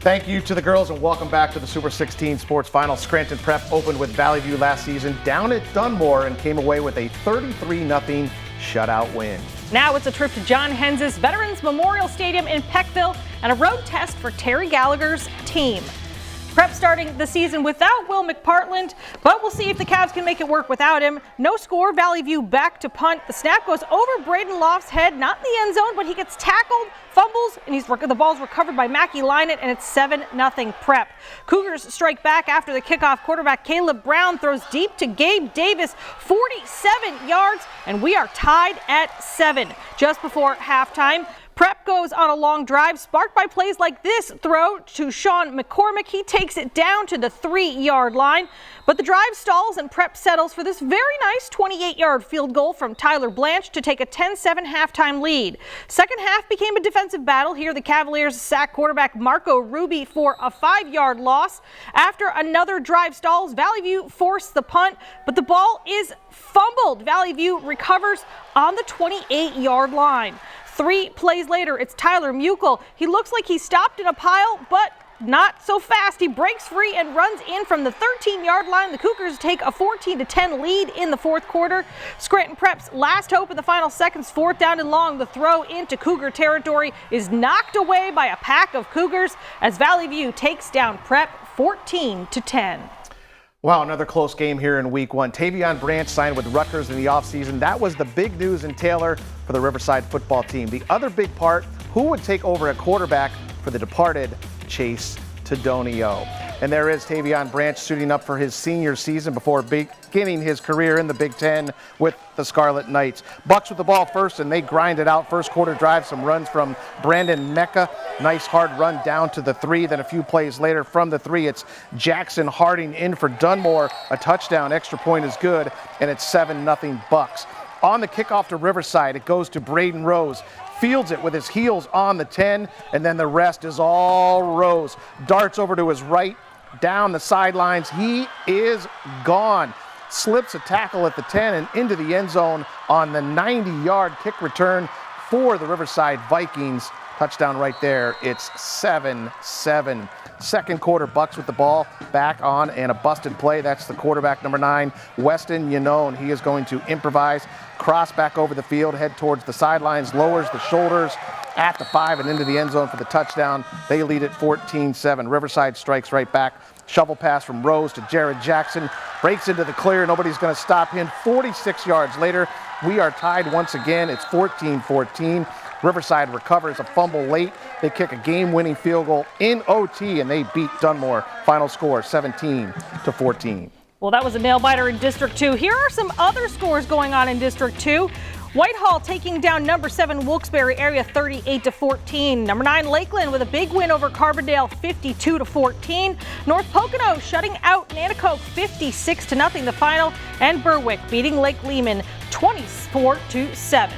Thank you to the girls and welcome back to the Super 16 Sports Final. Scranton Prep opened with Valley View last season down at Dunore and came away with a 33-0 shutout win. Now it's a trip to John Hens's Veterans Memorial Stadium in Peckville and a road test for Terry Gallagher's team. Prep starting the season without Will McPartland, but we'll see if the Cavs can make it work without him. No score, Valley View back to punt. The snap goes over Braden Loft's head, not in the end zone, but he gets tackled, fumbles, and the ball's recovered by Mackie Lynett, and it's 7-0 Prep. Cougars strike back after the kickoff. Quarterback Caleb Brown throws deep to Gabe Davis, 47 yards, and we are tied at 7. Just before halftime, Prep goes on a long drive, sparked by plays like this throw to Sean McCormick. He takes it down to the 3-yard line, but the drive stalls and Prep settles for this very nice 28-yard field goal from Tyler Blanche to take a 10-7 halftime lead. Second half became a defensive battle. Here the Cavaliers sack quarterback Marco Ruby for a 5-yard loss. After another drive stalls, Valley View forced the punt, but the ball is fumbled. Valley View recovers on the 28-yard line. 3 plays later, it's Tyler Mukel. He looks like he stopped in a pile, but not so fast. He breaks free and runs in from the 13-yard line. The Cougars take a 14-10 lead in the fourth quarter. Scranton Prep's last hope in the final seconds, 4th down and long. The throw into Cougar territory is knocked away by a pack of Cougars as Valley View takes down Prep 14-10. Wow, another close game here in week 1. Tavon Branch signed with Rutgers in the offseason. That was the big news in Taylor for the Riverside football team. The other big part, who would take over at quarterback for the departed Chase Tadonio. And there is Tavon Branch suiting up for his senior season before beginning his career in the Big Ten with the Scarlet Knights. Bucks with the ball first, and they grind it out. First quarter drive, some runs from Brandon Mecca. Nice hard run down to the 3. Then a few plays later from the 3, it's Jackson Harding in for Dunmore. A touchdown, extra point is good, and it's 7-0 Bucks. On the kickoff to Riverside, it goes to Braden Rose. Fields it with his heels on the 10, and then the rest is all Rose. Darts over to his right, down the sidelines. He is gone. Slips a tackle at the 10 and into the end zone on the 90-yard kick return for the Riverside Vikings. Touchdown right there. It's 7-7. Second quarter, Bucks with the ball back on and a busted play. That's the quarterback, number 9, Weston Yanone. He is going to improvise, cross back over the field, head towards the sidelines, lowers the shoulders at the 5 and into the end zone for the touchdown. They lead it 14-7. Riverside strikes right back. Shovel pass from Rose to Jared Jackson. Breaks into the clear. Nobody's going to stop him. 46 yards later, we are tied once again. It's 14-14. Riverside recovers a fumble late. They kick a game-winning field goal in OT, and they beat Dunmore. Final score, 17-14. Well, that was a nail-biter in District 2. Here are some other scores going on in District 2. Whitehall taking down number 7 Wilkes-Barre area 38-14. Number 9 Lakeland with a big win over Carbondale 52-14. North Pocono shutting out Nanticoke 56-0 the final, and Berwick beating Lake Lehman 24-7.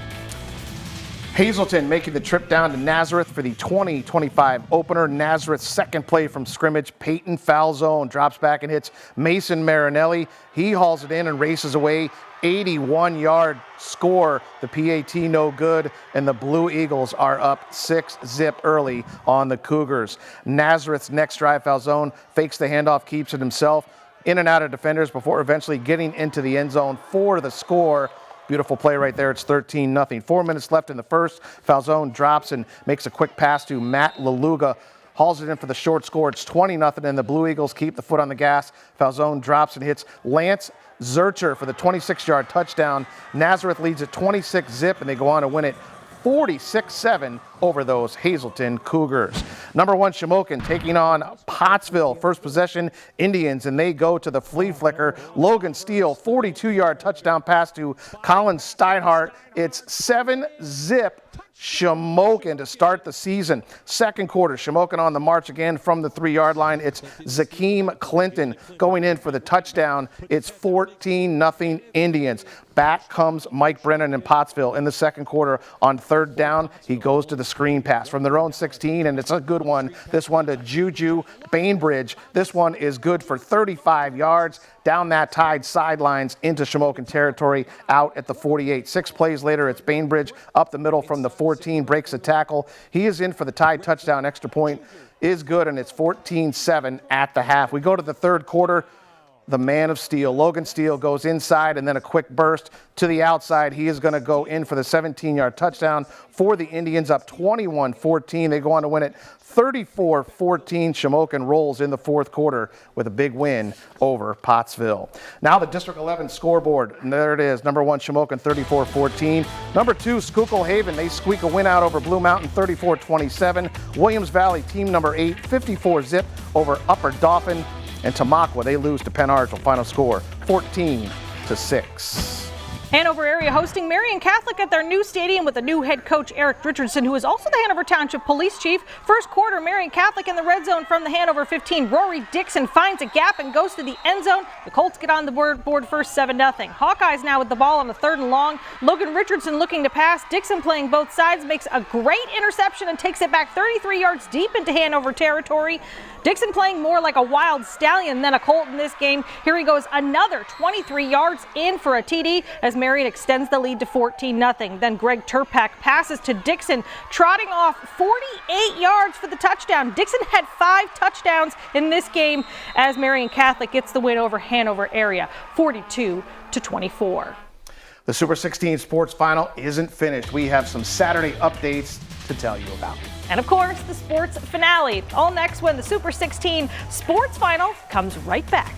Hazelton making the trip down to Nazareth for the 2025 opener. Nazareth's second play from scrimmage. Peyton foul zone, drops back and hits Mason Marinelli. He hauls it in and races away. 81-yard score. The PAT no good, and the Blue Eagles are up 6-0 early on the Cougars. Nazareth's next drive, foul zone, fakes the handoff, keeps it himself. In and out of defenders before eventually getting into the end zone for the score. Beautiful play right there. It's 13-0. 4 minutes left in the first. Falzone drops and makes a quick pass to Matt Laluga. Hauls it in for the short score. It's 20-0, and the Blue Eagles keep the foot on the gas. Falzone drops and hits Lance Zurcher for the 26-yard touchdown. Nazareth leads at 26-0, and they go on to win it 46-7 over those Hazelton Cougars. Number 1 Shimokin taking on Pottsville. First possession, Indians, and they go to the flea flicker. Logan Steele, 42-yard touchdown pass to Colin Steinhardt. It's 7-0 Shimokin to start the season. Second quarter, Shimokin on the march again from the 3-yard line. It's Zakeem Clinton going in for the touchdown. It's 14-0 Indians. Back comes Mike Brennan in Pottsville in the second quarter. On third down, he goes to the screen pass from their own 16, and it's a good one. This one to Juju Bainbridge. This one is good for 35 yards. down that Tide sidelines into Shimokin territory out at the 48. 6 plays later, it's Bainbridge up the middle from the 14, breaks a tackle. He is in for the Tide touchdown. Extra point is good, and it's 14-7 at the half. We go to the third quarter. The man of steel, Logan Steele, goes inside and then a quick burst to the outside. He is going to go in for the 17-yard touchdown for the Indians, up 21-14. They go on to win it 34-14. Shimokin rolls in the fourth quarter with a big win over Pottsville. Now the District 11 scoreboard, and there it is. Number 1, Shimokin, 34-14. Number 2, Schuylkill Haven. They squeak a win out over Blue Mountain, 34-27. Williams Valley, team number 8, 54-zip over Upper Dauphin. And Tamaqua, they lose to Penn Argyle. Final score, 14-6. Handover area hosting Marian Catholic at their new stadium with a new head coach, Eric Richardson, who is also the Hanover Township Police Chief. First quarter, Marian Catholic in the red zone from the Hanover 15. Rory Dixon finds a gap and goes to the end zone. The Colts get on the board first, 7-0. Hawkeyes now with the ball on a 3rd and long. Logan Richardson looking to pass. Dixon playing both sides, makes a great interception and takes it back 33 yards deep into Hanover territory. Dixon playing more like a wild stallion than a Colt in this game. Here he goes, another 23 yards in for a TD as Marian extends the lead to 14-0. Then Greg Turpak passes to Dixon, trotting off 48 yards for the touchdown. Dixon had 5 touchdowns in this game as Marian Catholic gets the win over Hanover area, 42-24. The Super 16 sports final isn't finished. We have some Saturday updates to tell you about. And of course, the sports finale. All next when the Super 16 sports final comes right back.